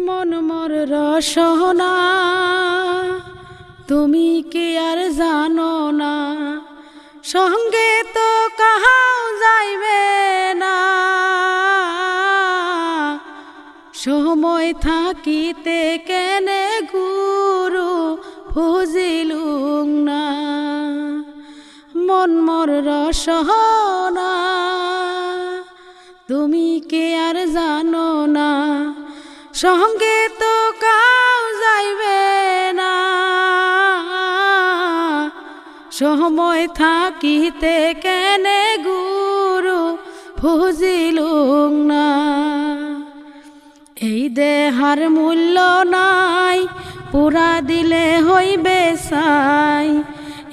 মন মোর রসনা তুমি কি আর জানো না, সঙ্গে তো কাহাও যাইবে না। সময় থাকিতে কেনে গুরু বুঝিলুম না। মন মোর রসনা তুমি কি আর জানো না, সঙ্গে তো কাউ যাইবে না। সময় থাকিতে কেনে গুরু বুঝিলুম না। এই দেহার মূল্য নাই, পুরা দিলে হইবে ছাই।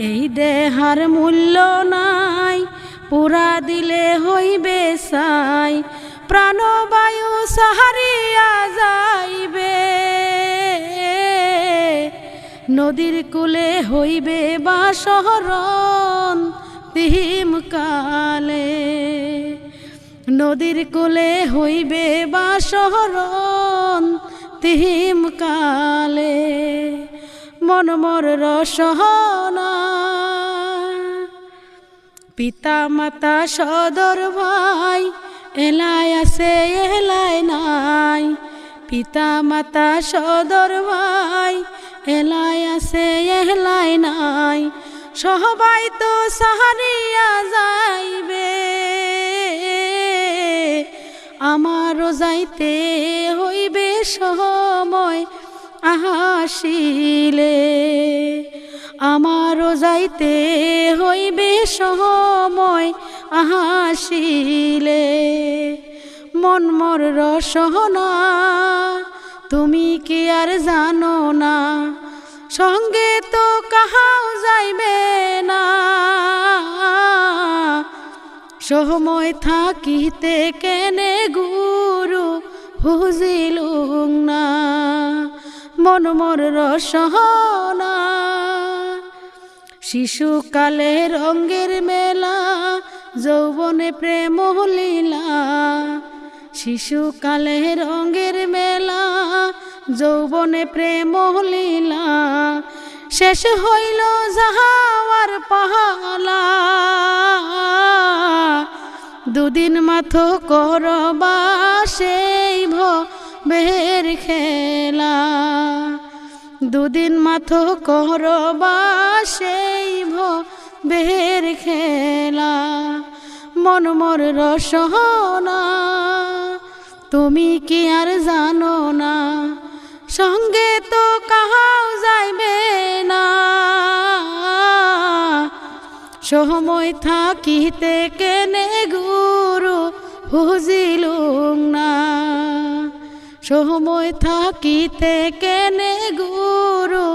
এই দেহার মূল্য নাই, পুরা দিলে হইবে ছাই। প্রাণবায়ু সাহারিয়া যাইবে, নদীর কূলে হইবে বাসহরণ তিহিম কালে। নদীর কূলে হইবে বাসহরণ তিহিম কালে। মন মোর রসনা পিতা মাতা সদর ভাই, এলাই আছে এলাই নাই। পিতা মাতা সদর ভাই, এলাই আছে এলাই নাই। সবাই তো সাহারিয়া যাইবে, আমারও যাইতে হইবে সময় আসিলে। আমারও যাইতে হইবে সময় আসিলে। মন মোর রসনা তুমি কি আর জানো না, সঙ্গে তো কাহাও যাইবে না। সময় থাকিতে কেনে গুরু বুঝিলুম না। মন মোর রসনা শিশুকালে রঙ্গের মেলা, যৌবনে প্রেম লীলা। শিশুকালে রঙ্গের মেলা, যৌবনে প্রেম লীলা। শেষ হইল যাহার পাহালা, দুদিন মাথো করবা সেই ভবের খেলা। দুদিন মাথো করবা সেই ভবের খেলা। মন মোর রসনা তুমি কি আর জানো না, সঙ্গে তো কাহাও যাইবে না। সময় থাকিতে কেনে গুরু বুঝিলুম না। সময় থাকিতে কেনে গুরু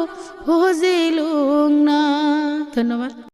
বুঝিলুম না। ধন্যবাদ।